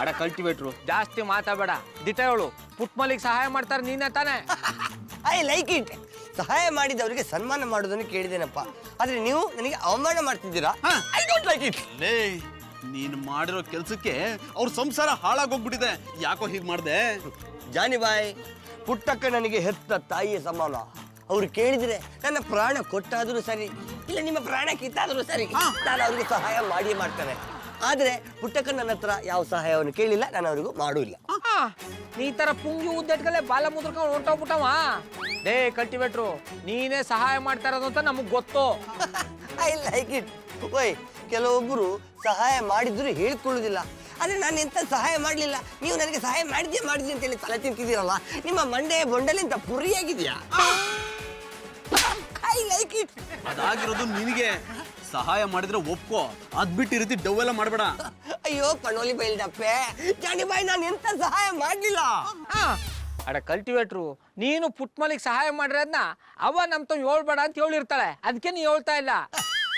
ಅಡ ಕಲ್ಟಿವೇಟ್ರು, ಜಾಸ್ತಿ ಮಾತಾಡಬೇಡ. ದಿಟ ಹೇಳು, ಪುಟ್ಮಲಿಗೆ ಸಹಾಯ ಮಾಡ್ತಾರೆ ನೀನೇ ತಾನೆ? I like it. ಸಹಾಯ ಮಾಡಿದವರಿಗೆ ಸನ್ಮಾನ ಮಾಡೋದನ್ನು ಕೇಳಿದೇನಪ್ಪ, ಆದ್ರೆ ನೀವು ನನಗೆ ಅವಮಾನ ಮಾಡ್ತಿದ್ದೀರಾ. I don't like it. ಲೇ, ನೀನು ಮಾಡಿರೋ ಕೆಲ್ಸಕ್ಕೆ ಅವ್ರ ಸಂಸಾರ ಹಾಳಾಗೋಗ್ಬಿಟ್ಟಿದೆ. ಯಾಕೋ ಹೀಗೆ ಮಾಡ್ದೆ? ಜಾನಿಬಾಯ್, ಪುಟ್ಟಕ್ಕ ನನಗೆ ಹೆತ್ತ ತಾಯಿಯ ಸಮಾನ. ಅವ್ರು ಕೇಳಿದ್ರೆ ನನ್ನ ಪ್ರಾಣ ಕೊಟ್ಟಾದರೂ ಸರಿ, ಇಲ್ಲ ನಿಮ್ಮ ಪ್ರಾಣ ಕಿತ್ತಾದರೂ ಸರಿ, ನಾನು ಅವ್ರಿಗೆ ಸಹಾಯ ಮಾಡಿಯೇ ಮಾಡ್ತೇನೆ. ಆದ್ರೆ ಪುಟ್ಟಕ್ಕ ನನ್ನ ಹತ್ರ ಯಾವ ಸಹಾಯವನ್ನು ಕೇಳಿಲ್ಲ, ನಾನು ಅವ್ರಿಗೂ ಮಾಡೂ ಇಲ್ಲ. ನೀ ತರ ಪುಂಗಿ ಉದ್ದಟ್ಗಲೆ ಬಾಲ ಮುದ್ರಕೊಂಡು ಹೊಂಟೋಗ್ಬಿಟ್ಟವ. ಡೇ ಕಲ್ಟಿವೇಟ್ರು, ನೀನೇ ಸಹಾಯ ಮಾಡ್ತಾ ಇರೋದು ಅಂತ ನಮಗ್ ಗೊತ್ತು. I like it. ಓಯ್, ಕೆಲವೊಬ್ಬರು ಸಹಾಯ ಮಾಡಿದ್ರು ಹೇಳ್ಕೊಳ್ಳುದಿಲ್ಲ. ಆದ್ರೆ ನಾನು ಎಂತ ಸಹಾಯ ಮಾಡಲಿಲ್ಲ, ನೀವು ನನಗೆ ಸಹಾಯ ಮಾಡಿದ್ದೆ ಅಂತ ಹೇಳಿ ತಲೆ ತಿಂತಿದ್ದೀರಲ್ಲ, ನಿಮ್ಮ ಮಂಡೆ ಬೊಂಡಲಿಂತ ಪುರಿಯಾಗಿದ್ಯಾ? I like it. ಅದಾಗಿರೋದು ನಿನಗೆ. ಸಹಾಯ ಮಾಡಿದ್ರೆ ಒಪ್ಕೋ, ಅದ್ ಬಿಟ್ಟು ಈ ರೀತಿ ಡವ್ವೆಲ್ಲ ಮಾಡಬೇಡ. ಅಯ್ಯೋ ಕಣ್ಣೋಲಿ ಬೈಲ್ಡಪ್ಪೆ, ಜಾನಿಬಾಯಿ, ನಾನು ಎಂತ ಸಹಾಯ ಮಾಡಲಿಲ್ಲ. ಅಡ ಕಲ್ಟಿವೇಟ್ರು, ನೀನು ಪುಟ್ಮಲಿಗೆ ಸಹಾಯ ಮಾಡಿರೋದ್ನ ಅವ ನಮ್ ತವ್ ಹೇಳ್ಬೇಡ ಅಂತ ಹೇಳಿರ್ತಾಳೆ, ಅದಕ್ಕೆ ನೀ ಹೇಳ್ತಾ ಇಲ್ಲ.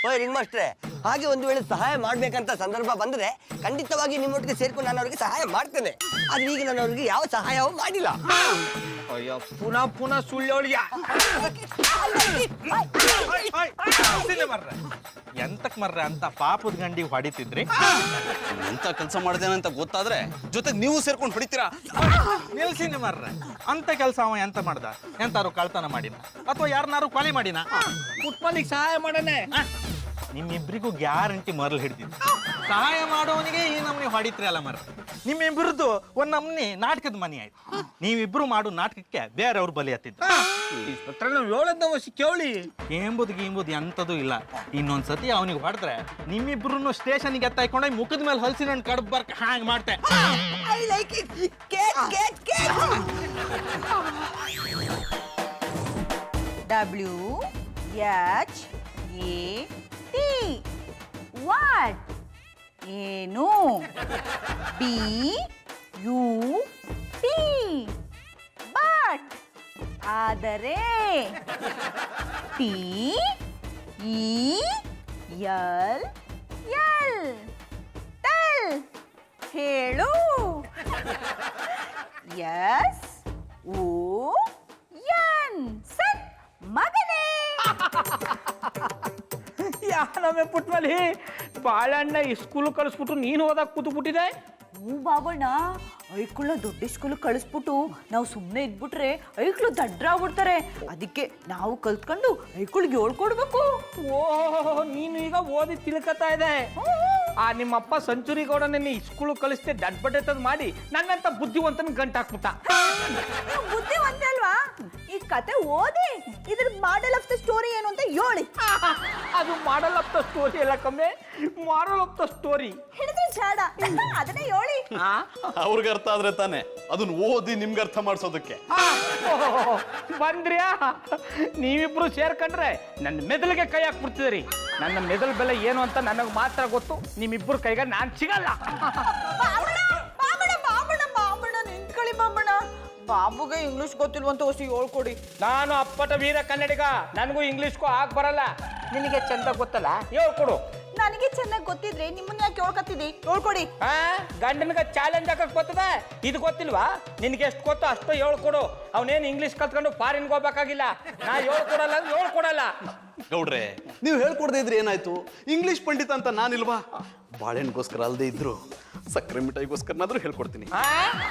ಓಯ್ ರಿಂಗ್ ಮಾಸ್ಟ್ರೆ, ಹಾಗೆ ಒಂದು ವೇಳೆ ಸಹಾಯ ಮಾಡ್ಬೇಕಂತ ಸಂದರ್ಭ ಬಂದ್ರೆ ಖಂಡಿತವಾಗಿ ನಿಮ್ಮೊಟ್ಟಿಗೆ ಸೇರ್ಕೊಂಡು ನಾನು ಅವ್ರಿಗೆ ಸಹಾಯ ಮಾಡ್ತೇನೆ. ಆದ್ರೆ ಈಗ ನಾನು ಅವ್ರಿಗೆ ಯಾವ ಸಹಾಯವೂ ಮಾಡಿಲ್ಲ. ಅಯ್ಯೋ, ಪುನಃ ಸುಳ್ಳು ಹೇಳಿಯಾ? ಎಂತಕ್ ಮರ್ರೆ ಅಂತ ಪಾಪದ ಗಂಡಿಗೆ ಹೊಡಿತಿದ್ರಿ? ಎಂತ ಕೆಲಸ ಮಾಡಿದೇನೆ ಅಂತ ಗೊತ್ತಾದ್ರೆ ಜೊತೆ ನೀವು ಸೇರ್ಕೊಂಡು ಹೊಡಿತೀರಾ? ನಿಲ್ಸಿನಿ ಮರ್ರೆ, ಅಂತ ಕೆಲಸ ಅವ ಎಂತ ಮಾಡ್ದ? ಎಂತಾರು ಕಳ್ತನ ಮಾಡಿನ ಅಥವಾ ಯಾರನ್ನಾರು ಕೊಲೆ ಮಾಡಿನ? ಪುಟ್ಮಲಿಗೆ ಸಹಾಯ ಮಾಡನೆ. ನಿಮ್ಮಿಬ್ರಿಗೂ ಗ್ಯಾರಂಟಿ ಮರಲ್ ಹಿಡ್ದಿದ್ದು. ಸಹಾಯ ಮಾಡೋವನಿಗೆ ಈ ನಮ್ನಿ ಹೊಡಿತ್ರಿ ಅಲ್ಲ ಮರ್ರೆ. ನಿಮ್ಮಿಬ್ರದ್ದು ಒಂದ್ ನಮ್ನಿ ನಾಟಕದ ಮನಿ ಆಯ್ತು. ನೀವಿಬ್ರು ಮಾಡೋ ನಾಟಕಕ್ಕೆ ಬೇರೆಯವ್ರು ಬಲಿ ಹತ್ತಿದ್ರು. ನಾವು ಹೇಳದ್ನ ಕೇಳಿ. ಗೀಂಬುದು ಎಂತದೂ ಇಲ್ಲ. ಇನ್ನೊಂದ್ಸತಿ ಅವನಿಗೆ ಹೊಡೆದ್ರೆ ನಿಮ್ಮಿಬ್ರು ಸ್ಟೇಷನ್ಗೆ ಎತ್ತಾಯ್ಕೊಂಡ ಮುಖದ ಮೇಲೆ ಹಲ್ಸಿನ ಹಣ್ಣು ಕಡ್ಬ್ ಬರ್ಕ ಹಾಂಗ್ ಮಾಡ್ತೆ. I like it. WHAT what? ಏನು? BUT but. ಆದರೆ TELL ಟೆಲ್. ಹೇಳು. SON ಸತ್ ಮಗನೇ. ಯಾನಮ್ಮೆ ಪುಟ್ಮಲಿ, ಬಾಳೆಹಣ್ಣ ಸ್ಕೂಲ್ ಕಳಿಸ್ಬಿಟ್ಟು ನೀನು ಹೋದಾಗ ಕೂತ್ಬಿಟ್ಟಿದೆ. ಹ್ಞೂ ಬಾಬಣ್ಣ, ಐಕ್ಳನ್ನ ದೊಡ್ಡ ಸ್ಕೂಲ್ ಕಳಿಸ್ಬಿಟ್ಟು ನಾವು ಸುಮ್ಮನೆ ಇದ್ಬಿಟ್ರೆ ಐಕ್ಳು ದಡ್ರಾಗ್ಬಿಡ್ತಾರೆ. ಅದಕ್ಕೆ ನಾವು ಕಲ್ತ್ಕೊಂಡು ಐಕ್ಳಿಗೆ ಹೇಳ್ಕೊಡ್ಬೇಕು. ಓ ನೀನು ಈಗ ಓದಿ ತಿಳ್ಕತಾ ಇದೆ. ಆ ನಿಮ್ಮಪ್ಪ ಸೆಂಚುರಿ ಗೌಡ ನಿನ್ನ ಸ್ಕೂಲ್ ಕಳಿಸ್ತೆ ದಡ್ಬಡ್ಡೆ ಮಾಡಿ ನನ್ನಂತ ಬುದ್ಧಿವಂತನ ಗಂಟು ಹಾಕ್ಬಿಟ್ಟ. ಬುದ್ಧಿವಂತ ಅಲ್ವಾ? ಈ ಕತೆ ಓದಿ ಇದ್ರ ಮಾಡಲ್ ಆಫ್ ದ ಸ್ಟೋರಿ ಏನು ಅಂತ ಹೇಳಿ. ಅದು ಮಾಡಲ್ ಆಫ್ ದ ಸ್ಟೋರಿ ಎಲ್ಲ ಕಮ್ಮಿ, ಮಾರಲ್ ಆಫ್ ದ ಸ್ಟೋರಿ. ಹಿಡಿದ್ರೆ ಜಾಡ, ಅದನ್ನೇ ಹೇಳಿ. ಅವ್ರಿಗೆ ಅರ್ಥ ಆದ್ರೆ ತಾನೆ ಅದನ್ನ ಓದಿ ನಿಮ್ಗೆ ಅರ್ಥ ಮಾಡಿಸೋದಕ್ಕೆ. ಬಂದ್ರ್ಯಾ? ನೀವಿಬ್ರು ಸೇರ್ಕೊಂಡ್ರೆ ನನ್ನ ಮೆದಳಿಗೆ ಕೈ ಹಾಕ್ಬಿಡ್ತಿದ್ರಿ. ನನ್ನ ಮೆದಳು ಬೆಲೆ ಏನು ಅಂತ ನನಗೆ ಮಾತ್ರ ಗೊತ್ತು. ನಿಮ್ಮಿಬ್ರು ಕೈಗೆ ನಾನು ಸಿಗಲ್ಲ. ನಿಂತ್ಕೊಳ್ಳಿ ಬಾಬಣ್ಣ. ಬಾಬುಗೆ ಇಂಗ್ಲಿಷ್ ಗೊತ್ತಿಲ್ವಂತ ಹೊಸಿ ಹೇಳ್ಕೊಡಿ. ನಾನು ಅಪ್ಪಟ ವೀರ ಕನ್ನಡಿಗ, ನನಗೂ ಇಂಗ್ಲಿಷ್ಗೂ ಆಗ್ ಬರಲ್ಲ. ನಿನಗೆ ಚಂದ ಗೊತ್ತಲ್ಲ, ಹೇಳ್ಕೊಡು. ನನಗೆ ಚೆನ್ನಾಗಿ ಗೊತ್ತಿದ್ರೆ ನಿಮ್ಮನ್ನ ಯಾಕೆ ಹೇಳ್ಕೊತಿದ್ದಿ? ಹೇಳ್ಕೊಡಿ. ಗಂಡನಿಗೆ ಚಾಲೆಂಜ್ ಹಾಕಕ್ ಗೊತ್ತದ, ಇದು ಗೊತ್ತಿಲ್ವಾ? ನಿನ್ಗೆ ಎಷ್ಟು ಗೊತ್ತೋ ಅಷ್ಟು ಹೇಳ್ಕೊಡು. ಅವನೇನು ಇಂಗ್ಲಿಷ್ ಕಲ್ತ್ಕೊಂಡು ಫಾರಿನ್ಗೆ ಹೋಗ್ಬೇಕಾಗಿಲ್ಲ. ನಾ ಹೇಳ್ಕೊಡಲ್ಲ ಅಂದ್ರೆ ಹೇಳ್ಕೊಡಲ್ಲ. ಗೌಡ್ರೆ, ನೀವು ಹೇಳ್ಕೊಡದೆ ಇದ್ರೆ ಏನಾಯ್ತು? ಇಂಗ್ಲಿಷ್ ಪಂಡಿತ ಅಂತ ನಾನಿಲ್ವಾ? ಬಾಳೆಹಣ್ಣಿಗೋಸ್ಕರ ಅಲ್ಲದೆ ಇದ್ರು ಸಕ್ಕರೆ ಮಿಠಾಯಿಗೋಸ್ಕರನಾದ್ರೂ ಹೇಳ್ಕೊಡ್ತೀನಿ.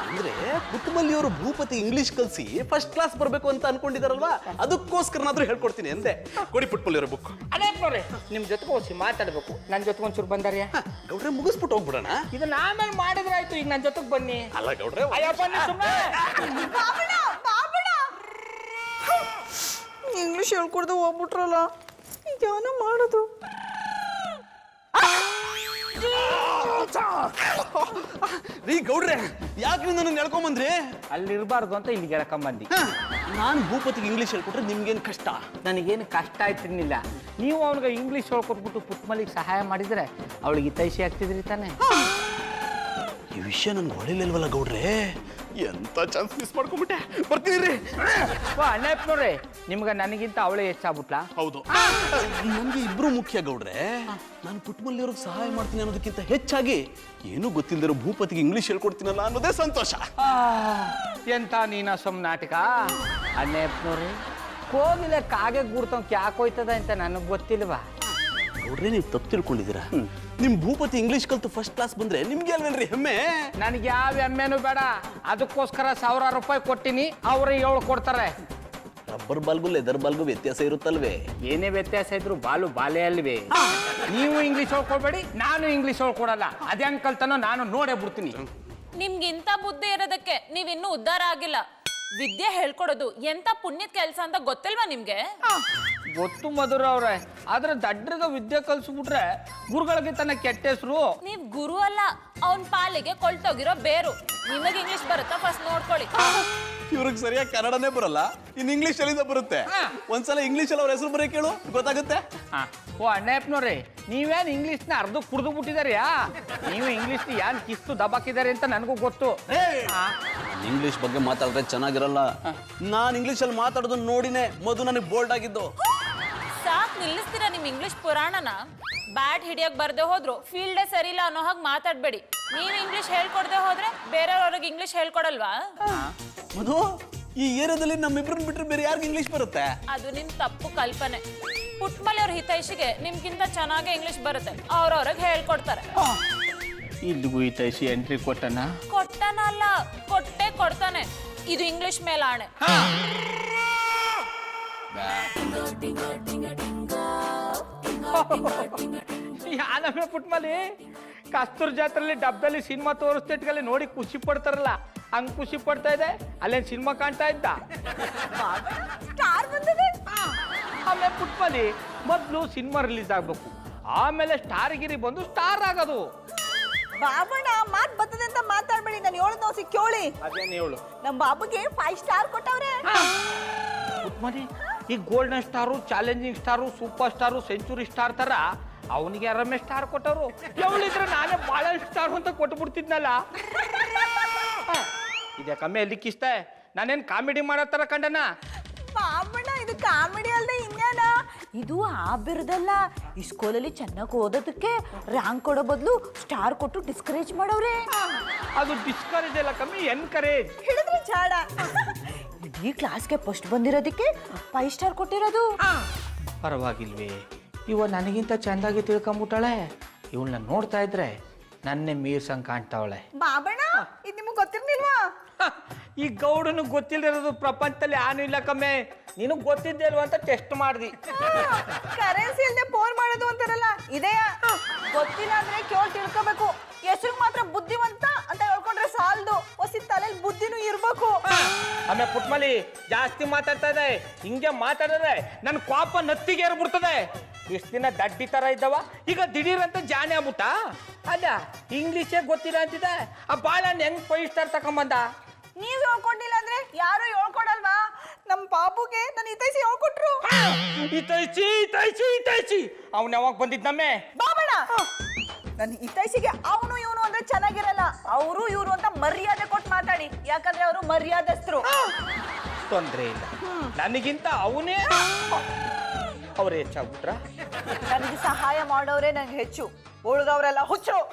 ಅಂದ್ರೆ ಪುಟ್ಟಮಲ್ಲಿಯವರು ಭೂಪತಿ ಇಂಗ್ಲಿಷ್ ಕಲ್ಸಿ ಫಸ್ಟ್ ಕ್ಲಾಸ್ ಬರ್ಬೇಕು ಅಂತ ಅನ್ಕೊಂಡಿದಾರಲ್ವಾ, ಅದಕ್ಕೋಸ್ಕರನಾದ್ರೂ ಹೇಳ್ಕೊಡ್ತೀನಿ ಎಂದೆ. ಕೊಡಿ ಪುಟ್ಟಮಲ್ಲಿಯವರ ಬುಕ್. ಅದೇ ನಿಮ್ ಜೊತೆಗೆ ಹೋಗಿ ಮಾತಾಡ್ಬೇಕು. ನನ್ನ ಜೊತೆಗೆ ಒಂಚೂರು ಬಂದಾರ್ಯಾ? ಗೌಡ್ರೆ, ಮುಗಿಸ್ಬಿಟ್ಟು ಹೋಗ್ಬಿಡೋಣ. ಇದನ್ನ ಆಮೇಲೆ ಮಾಡಿದ್ರೆ ಆಯ್ತು, ಈಗ ನನ್ನ ಜೊತೆಗೆ ಬನ್ನಿ. ಅಲ್ಲ ಗೌಡ್ರೆ, ಅಯ್ಯೋ ಬನ್ನಿ ಸುಮ್ಮನೆ. ಇಂಗ್ಲಿಷ್ ಹೇಳ್ಕೊಡ್ದು ಹೋಗ್ಬಿಟ್ರಲ್ಲ, ಇದೇನೋ ಮಾಡೋದು. ರೀ ಗೌಡ್ರೆ, ಯಾಕ್ರಿ ನನ್ನ ಎಳ್ಕೊಂಬಂದ್ರಿ? ಅಲ್ಲಿರ್ಬಾರ್ದು ಅಂತ ಇಲ್ಲಿಗೆ ಎಳ್ಕೊಂಬಂದಿ. ನಾನು ಭೂಪತಿಗೆ ಇಂಗ್ಲಿಷ್ ಹೇಳ್ಕೊಟ್ರೆ ನಿಮ್ಗೇನು ಕಷ್ಟ? ನನಗೇನು ಕಷ್ಟ ಆಯ್ತಿರ್ಲಿಲ್ಲ. ನೀವು ಅವನಿಗೆ ಇಂಗ್ಲಿಷ್ ಹೇಳ್ಕೊಟ್ಬಿಟ್ಟು ಪುಟ್ಮಲಿಗೆ ಸಹಾಯ ಮಾಡಿದ್ರೆ ಅವಳಿಗೆ ಹಿತೈಷಿ ಆಗ್ತಿದ್ರಿ ತಾನೆ. ಈ ವಿಷಯ ನನ್ಗೆ ಹೊಳಿಲಿಲ್ವಲ್ಲ ಗೌಡ್ರೆ, ಎಂತ ಚಾನ್ಸ್ ಮಿಸ್ ಮಾಡ್ಕೊಂಡ್ಬಿಟ್ಟೆ. ಬರ್ತೀನಿ ರೀ. ಅಣ್ಣಪ್ಪನವ್ರೆ, ನಿಮ್ಗೆ ನನಗಿಂತ ಅವಳೇ ಹೆಚ್ಚಾಗ್ಬಿಟ್ಲಾ? ಹೌದು, ನಮ್ಗೆ ಇಬ್ರು ಮುಖ್ಯ ಗೌಡ್ರೆ. ನಾನು ಪುಟ್ಟಮಲ್ಲಿಯವ್ರಿಗೆ ಸಹಾಯ ಮಾಡ್ತೀನಿ ಅನ್ನೋದಕ್ಕಿಂತ ಹೆಚ್ಚಾಗಿ ಏನೂ ಗೊತ್ತಿಲ್ಲದಿರೋ ಭೂಪತಿಗೆ ಇಂಗ್ಲಿಷ್ ಹೇಳ್ಕೊಡ್ತೀನಲ್ಲ ಅನ್ನೋದೇ ಸಂತೋಷ. ಎಂತ ನೀನಾಸಮ್ ನಾಟಕ. ಅಣ್ಣಪ್ಪನವ್ರೆ, ಕೋಗಿಲೆ ಕಾಗೆ ಗೂಡ್ತಂಕ್ ಯಾಕೆ ಹೋಯ್ತದ ಅಂತ ನನಗೆ ಗೊತ್ತಿಲ್ವಾ? ಗೌಡ್ರೆ, ನೀವು ತಪ್ಪು ತಿಳ್ಕೊಂಡಿದ್ದೀರಾ. ನಿಮ್ ಭೂಪತಿ ಇಂಗ್ಲಿಷ್ ಕಲ್ತು ಫಸ್ಟ್ ಕ್ಲಾಸ್ ಬಂದ್ರೆ ನಿಮ್ಗೆ ಅಲ್ವೇನ್ರಿ ಹೆಮ್ಮೆ? ನನಗೆ ಯಾವ ಎಮ್ಮೆನೂ ಬೇಡ. ಅದಕ್ಕೋಸ್ಕರ 1000 ರೂಪಾಯಿ ಕೊಟ್ಟಿನಿ, ಅವ್ರು ಹೇಳ್ಕೊಡ್ತಾರೆ. ರಬ್ಬರ್ ಬಾಲ್ಗೂ ಲೆದರ್ ಬಾಲ್ಗೂ ವ್ಯತ್ಯಾಸ ಇರುತ್ತಲ್ವೇ? ಏನೇ ವ್ಯತ್ಯಾಸ ಇದ್ರು ಬಾಲು ಬಾಲೆ ಅಲ್ವೇ? ನೀವು ಇಂಗ್ಲಿಷ್ ಹೇಳ್ಕೊಡ್ಬೇಡಿ, ನಾನು ಇಂಗ್ಲಿಷ್ ಹೇಳ್ಕೊಡಲ್ಲ. ಅದೇ ಕಲ್ತನೋ ನಾನು ನೋಡೇ ಬಿಡ್ತೀನಿ. ನಿಮ್ಗೆ ಇಂಥ ಬುದ್ಧಿ ಇರೋದಕ್ಕೆ ನೀವಿನ್ನೂ ಉದ್ಧಾರ ಆಗಿಲ್ಲ. ವಿದ್ಯೆ ಹೇಳ್ಕೊಡೋದು ಎಂತ ಪುಣ್ಯದ ಕೆಲಸ ಅಂತ ಗೊತ್ತಿಲ್ವಾ ನಿಮ್ಗೆ? ಗೊತ್ತು ಮಧುರ ಅವ್ರೆ, ಆದ್ರೆ ದಡ್ರಿಗೆ ವಿದ್ಯೆ ಕಲ್ಸ್ಬಿಟ್ರೆ ಗುರುಗಳಿಗೆ ತನ್ನ ಕೆಟ್ಟ ಹೆಸರು. ನೀವ್ ಗುರು ಅಲ್ಲ, ಅವನ್ ಪಾಲಿಗೆ ಕೊಳ್ತೋಗಿರೋ ಬೇರು. ನಿಮಗೆ ಇಂಗ್ಲಿಷ್ ಬರುತ್ತಾ ಫಸ್ಟ್ ನೋಡ್ಕೊಳ್ಳಿ. ಇವ್ರಿಗೆ ಸರಿಯಾಗಿ ಕನ್ನಡನೇ ಬರಲ್ಲ, ಇನ್ ಇಂಗ್ಲಿಷ್ ಎಲ್ಲಿಂದ ಬರುತ್ತೆ? ಒಂದ್ಸಲ ಇಂಗ್ಲಿಷ್ ಅಲ್ಲಿ ಅವ್ರ ಹೆಸರು ಬರೀ ಕೇಳು, ಗೊತ್ತಾಗುತ್ತೆ. ಓ ಅಣ್ಣಪ್ಪನವ್ರೆ, ನೀವೇನ್ ಇಂಗ್ಲಿಷ್ನ ಅರ್ಧ ಕುಡ್ದು ಬಿಟ್ಟಿದಾರ್ಯಾ? ನೀವು ಇಂಗ್ಲಿಷ್ ಏನ್ ಕಿಸ್ತು ದಬಾಕಿದ್ದಾರೆ ಅಂತ ನನಗೂ ಗೊತ್ತು. ಇಂಗ್ಲಿಷ್ ಬಗ್ಗೆ ಮಾತಾಡಿದ್ರೆ ಚೆನ್ನಾಗಿರಲ್ಲ. ನಾನು ಇಂಗ್ಲಿಷ್ ಅಲ್ಲಿ ಮಾತಾಡೋದನ್ನ ನೋಡಿನೇ ಮಧು ನನಗೆ ಬೋಲ್ಡ್ ಆಗಿದ್ದು. ಸಾಕ್ ನಿಲ್ಲಿಸ್ತೀರಾ ನಿಮ್ ಇಂಗ್ಲಿಷ್ ಪುರಾಣನ? ಬ್ಯಾಟ್ ಹಿಡಿಯಕ್ ಬರ್ದೆ ಹೋದ್ರು ಫೀಲ್ಡೇ ಸರಿ ಇಲ್ಲ ಅನ್ನೋ ಹಾಗೆ ಮಾತಾಡ್ಬೇಡಿ. ನೀವ್ ಇಂಗ್ಲಿಷ್ ಹೇಳ್ಕೊಡ್ದೆ ಹೋದ್ರೆ ಬೇರೆಯವ್ರಿಗೆ ಇಂಗ್ಲಿಷ್ ಹೇಳ್ಕೊಡಲ್ವಾ? ಮಧು, ಈ ಏರಿಯಾದಲ್ಲಿ ನಮ್ಮಿಬ್ರನ್ನ ಬಿಟ್ರೆ ಬೇರೆ ಯಾರಿಗೆ ಇಂಗ್ಲಿಷ್ ಬರುತ್ತೆ? ಅದು ನಿಮ್ ತಪ್ಪು ಕಲ್ಪನೆ. ಪುಟ್ಮಲಿ ಅವ್ರ ಹಿತೈಷಿಗೆ ನಿಮ್ಗಿಂತ ಚೆನ್ನಾಗಿ ಇಂಗ್ಲಿಷ್ ಬರುತ್ತೆ, ಅವ್ರವ್ರಿಗೆ ಹೇಳ್ಕೊಡ್ತಾರೆ. ಇಲ್ಲಿಗೂ ಹಿತೈಷಿ ಎಂಟ್ರಿ ಕೊಟ್ಟನ? ಕೊಟ್ಟನಲ್ಲ, ಕೊಟ್ಟೆ ಕೊಡ್ತಾನೆ. ಇದು ಇಂಗ್ಲಿಷ್ ಮೇಲೆ ಆಣೆ. ಯಾನಮ್ಮೆ ಪುಟ್ಮಲಿ, ಕಸ್ತೂರ್ ಜಾತ್ರೆಯಲ್ಲಿ ಡಬ್ಬಲ್ಲಿ ಸಿನಿಮಾ ತೋರಿಸ್ತಿಟ್ಗಲ್ಲಿ ನೋಡಿ ಖುಷಿ ಪಡ್ತಾರಲ್ಲ, ಹಂಗ್ ಖುಷಿ ಪಡ್ತಾ ಇದೆ. ಅಲ್ಲೇನ್ ಸಿನಿಮಾ ಕಾಣ್ತಾ ಇದ್ದ? ಆಮೇಲೆ ಪುಟ್ಮಲಿ, ಮೊದ್ಲು ಸಿನಿಮಾ ರಿಲೀಸ್ ಆಗ್ಬೇಕು, ಆಮೇಲೆ ಸ್ಟಾರ್ ಗಿರಿ ಬಂದು ಸ್ಟಾರ್ ಆಗೋದು. ಬಾಬಣ್ಣ, ಮಾತ್ ಬರ್ತದೆ ಅಂತ ಮಾತಾಡ್ಬೇಡಿ. ನಾನು ಹೇಳೋದು ನಾವು ಕೇಳಿ. ಅದೇನು ಹೇಳು. ನಮ್ಮ ಬಾಬುಗೆ 5 ಸ್ಟಾರ್ ಕೊಟ್ಟವ್ರೆ. ಪುಟ್ಮಲಿ, ಈ golden star, challenging star, super star, century star ತರ ಅವನಿಗೆ ಆರಾಮೇ ಸ್ಟಾರ್ ಕೊಟ್ಟವರು. ಎವಳಿದ್ರೆ ನಾನೇ ಬಾಳ ಸ್ಟಾರ್ ಅಂತ ಕೊಟ್ಬಿಡ್ತಿದ್ನಲ್ಲ. ಇದೇ ಕಮ್ಮಿ ಎಲ್ಲಿಕ್ಕಿಸ್ತ? ನಾನೇನ್ ಕಾಮಿಡಿ ಮಾಡೋ ತರ ಕಂಡನ? ಬಾಬಣ್ಣ, ಇದು ಕಾಮಿಡಿ ಅಲ್ದೆ ಇನ್ನೇನ? ಇದು ಆ ಬಿರುದಲ್ಲ. ಈ ಸ್ಕೂಲಲ್ಲಿ ಚೆನ್ನಾಗಿ ಓದೋದಕ್ಕೆ ರ್ಯಾಂಕ್ ಕೊಡೋ ಬದಲು ಸ್ಟಾರ್ ಕೊಟ್ಟು ಡಿಸ್ಕರೇಜ್ ಮಾಡವ್ರೆ. ಅದು ಡಿಸ್ಕರೇಜ್ ಎಲ್ಲ ಕಮ್ಮಿ, ಎನ್ಕರೇಜ್. ಹೇಳಿದ್ರೆ ಚಾಡ. ಇಡೀ ಕ್ಲಾಸ್ಗೆ ಫಸ್ಟ್ ಬಂದಿರೋದಕ್ಕೆ 5 ಸ್ಟಾರ್ ಕೊಟ್ಟಿರೋದು. ಪರವಾಗಿಲ್ವೇ, ಇವ ನನಗಿಂತ ಚೆಂದಾಗಿ ತಿಳ್ಕೊಂಬಿಟ್ಟಾಳೆ. ಇವಳನ್ನ ನೋಡ್ತಾ ಇದ್ರೆ ನನ್ನೇ ಮೀರ್ಸಂಗ್ ಕಾಣ್ತಾವಳೆ. ಬಾಬಣ್ಣ ಇದು ನಿಮಗೆ ಗೊತ್ತಿರ್ಲಿಲ್ವಾ? ಈ ಗೌಡನು ಗೊತ್ತಿಲ್ಲದಿರೋದು ಪ್ರಪಂಚದಲ್ಲಿ ಯಾನು ಇಲ್ಲ ಕಮ್ಮೆ. ನಿನಗೆ ಗೊತ್ತಿದ್ದೆ ಅಲ್ವಾ ಅಂತ ಟೆಸ್ಟ್ ಮಾಡ್ದಿ. ಕರೆನ್ಸಿ ಇಲ್ಲದೆ ಫೋನ್ ಮಾಡೋದು ಅಂತಾರಲ್ಲ ಇದೆಯಾ? ಗೊತ್ತಿಲ್ಲ ಅಂದ್ರೆ ಕೇಳಿ ತಿಳ್ಕೋಬೇಕು. ಹೆಸರು ಮಾತ್ರ ಬುದ್ಧಿವಂತ ಅಂತ ಹೇಳ್ಕೊಂಡ್ರೆ ಸಾಲದು, ಹೊಸಿ ತಲೆಯಲ್ಲಿ ಬುದ್ಧಿನೂ ಇರ್ಬೇಕು. ಆಮೇಲೆ ಪುಟ್ಮಲಿ ಜಾಸ್ತಿ ಮಾತಾಡ್ತಾ ಇದೆ. ಹಿಂಗೆ ಮಾತಾಡಿದ್ರೆ ನನ್ನ ಕೋಪ ನತ್ತಿಗೆ ಏರ್ಬಿಡ್ತದೆ. ಇಷ್ಟು ದಿನ ದಡ್ಡಿ ತರ ಇದ್ದವ ಈಗ ದಿಢೀರ್ ಅಂತ ಜಾಣೆ ಆಗ್ಬಿಟ್ಟ. ಅಲ್ಲ ಇಂಗ್ಲೀಷೇ ಗೊತ್ತಿಲ್ಲ ಅಂತಿದೆ. ಆ ಬಾಳನ್ನ ಹೆಂಗ್ 5 ಸ್ಟಾರ್ ತಕೊಂಬಂದ? ನೀವ್ ಹೇಳ್ಕೊಂಡಿಲ್ಲ ಅಂದ್ರೆ ಯಾರು ಹೇಳ್ಕೊಡಲ್ವಾ? ನಮ್ ಪಾಪುಗೆ ನನ್ನ ಹಿತೈಷಿ ಹೇಳ್ಕೊಟ್ರು. ಇತೈಚಿ ಅವ್ನ ಯಾವಾಗ ಬಂದಿದ್ ನಮ್ಮೆ? ಬಾಬಣ್ಣ ನನ್ನ ಹಿತೈಷಿಗೆ ಅವನು ಇವನು ಅಂದ್ರೆ ಚೆನ್ನಾಗಿರಲ್ಲ. ಅವರು ಇವರು ಅಂತ ಮರ್ಯಾದೆ ಕೊಟ್ಟು ಮಾತಾಡಿ, ಯಾಕಂದ್ರೆ ಅವರು ಮರ್ಯಾದಸ್ಥರು. ತೊಂದ್ರೆ ಇಲ್ಲ, ನನಗಿಂತ ಅವನೇ ಅವ್ರು ಹೆಚ್ಚಾಗ್ಬಿಟ್ರ. ನನಗೆ ಸಹಾಯ ಮಾಡೋರೇ ನಂಗೆ ಹೆಚ್ಚು, ಉಳಿದವರೆಲ್ಲ ಹುಚ್ಚರು.